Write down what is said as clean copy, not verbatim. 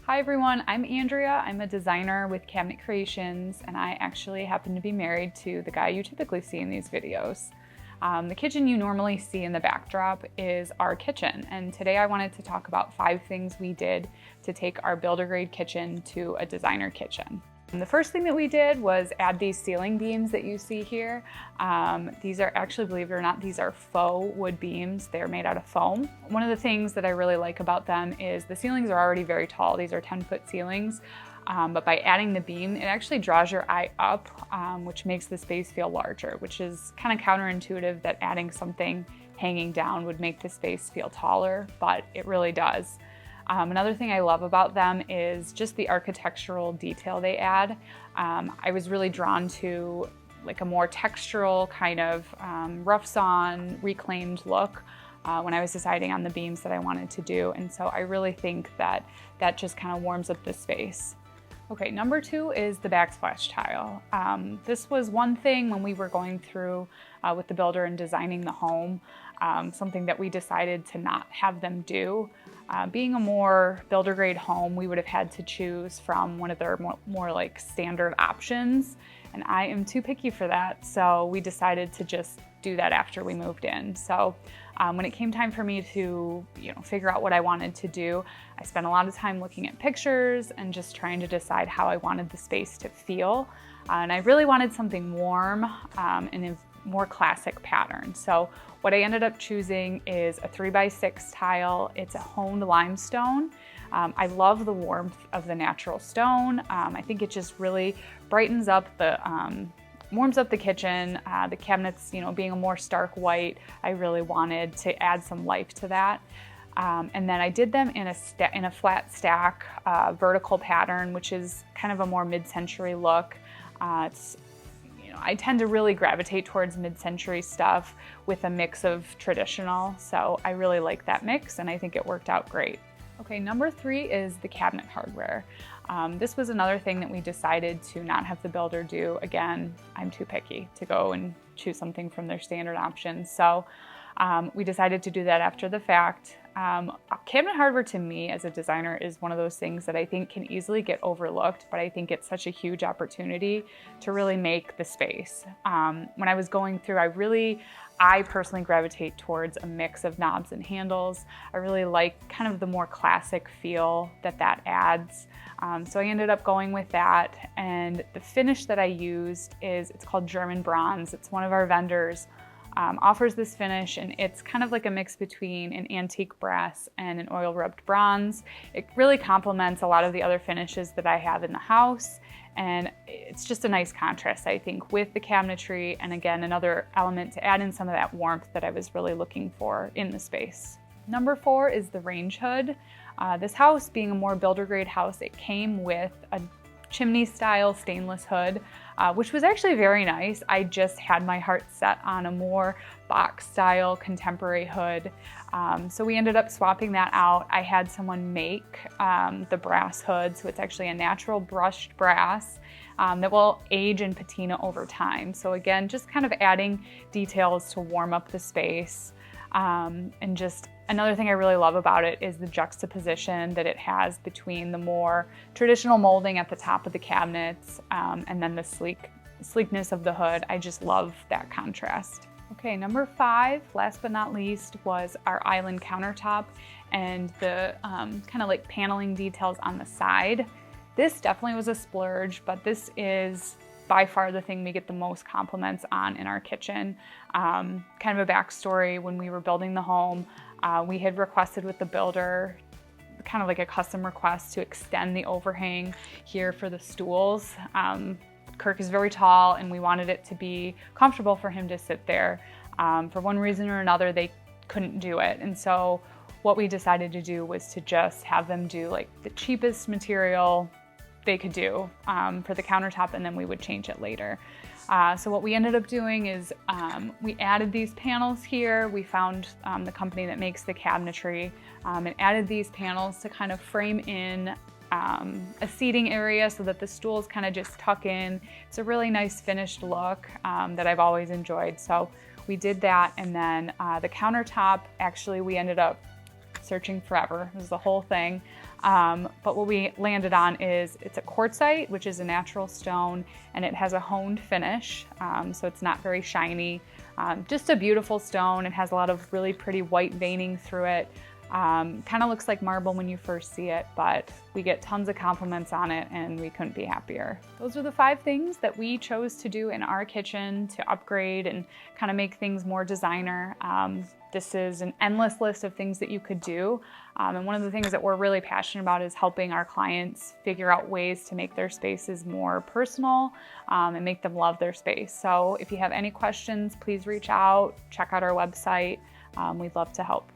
Hi everyone, I'm Andrea. I'm a designer with Cabinet Creations, and I actually happen to be married to the guy you typically see in these videos. The kitchen you normally see in the backdrop is our kitchen, and today I wanted to talk about 5 things we did to take our builder grade kitchen to a designer kitchen. And the first thing that we did was add these ceiling beams that you see here. These are actually, believe it or not, these are faux wood beams. They're made out of foam. One of the things that I really like about them is the ceilings are already very tall. These are 10-foot ceilings, but by adding the beam, it actually draws your eye up, which makes the space feel larger, which is kind of counterintuitive that adding something hanging down would make the space feel taller, but it really does. Another thing I love about them is just the architectural detail they add. I was really drawn to like a more textural kind of rough sawn, reclaimed look when I was deciding on the beams that I wanted to do. And so I really think that that just kind of warms up the space. Okay, number 2 is the backsplash tile. This was one thing when we were going through with the builder and designing the home, something that we decided to not have them do. Being a more builder grade home, we would have had to choose from one of their more like standard options, and I am too picky for that, so we decided to just do that after we moved in. So when it came time for me to figure out what I wanted to do, I spent a lot of time looking at pictures and just trying to decide how I wanted the space to feel. And I really wanted something warm and a more classic pattern. So what I ended up choosing is a 3x6 tile. It's a honed limestone. I love the warmth of the natural stone. I think it just really brightens up warms up the kitchen. The cabinets, being a more stark white, I really wanted to add some life to that. And then I did them in a flat stack vertical pattern, which is kind of a more mid-century look. I tend to really gravitate towards mid-century stuff with a mix of traditional, so I really like that mix and I think it worked out great. Okay, number 3 is the cabinet hardware. This was another thing that we decided to not have the builder do. Again, I'm too picky to go and choose something from their standard options, so we decided to do that after the fact. Cabinet hardware to me as a designer is one of those things that I think can easily get overlooked, but I think it's such a huge opportunity to really make the space. When I was going through, I personally gravitate towards a mix of knobs and handles. I really like kind of the more classic feel that adds. So I ended up going with that, and the finish that I used it's called German bronze. It's one of our vendors. Offers this finish, and it's kind of like a mix between an antique brass and an oil rubbed bronze. It really complements a lot of the other finishes that I have in the house, and it's just a nice contrast, I think, with the cabinetry, and again, another element to add in some of that warmth that I was really looking for in the space. Number 4 is the range hood. This house, being a more builder grade house, it came with a chimney style stainless hood, which was actually very nice. I just had my heart set on a more box style contemporary hood. So we ended up swapping that out. I had someone make the brass hood, so it's actually a natural brushed brass that will age and patina over time. So again, just kind of adding details to warm up the space. And just another thing I really love about it is the juxtaposition that it has between the more traditional molding at the top of the cabinets and then the sleekness of the hood. I just love that contrast. Okay, number 5, last but not least, was our island countertop and the kind of like paneling details on the side. This definitely was a splurge, but this is by far the thing we get the most compliments on in our kitchen. Kind of a backstory: when we were building the home, we had requested with the builder kind of like a custom request to extend the overhang here for the stools. Kirk is very tall, and we wanted it to be comfortable for him to sit there. For one reason or another, they couldn't do it, and so what we decided to do was to just have them do like the cheapest material they could do for the countertop, and then we would change it later. So what we ended up doing is we added these panels here. We found the company that makes the cabinetry and added these panels to kind of frame in a seating area so that the stools kind of just tuck in. It's a really nice finished look that I've always enjoyed. So we did that, and then the countertop, actually we ended up searching forever. It was the whole thing. But what we landed on is it's a quartzite, which is a natural stone, and it has a honed finish, so it's not very shiny. Just a beautiful stone. It has a lot of really pretty white veining through it. Kind of looks like marble when you first see it, but we get tons of compliments on it and we couldn't be happier. Those are the 5 things that we chose to do in our kitchen to upgrade and kind of make things more designer. This is an endless list of things that you could do. And one of the things that we're really passionate about is helping our clients figure out ways to make their spaces more personal and make them love their space. So if you have any questions, please reach out, check out our website. We'd love to help.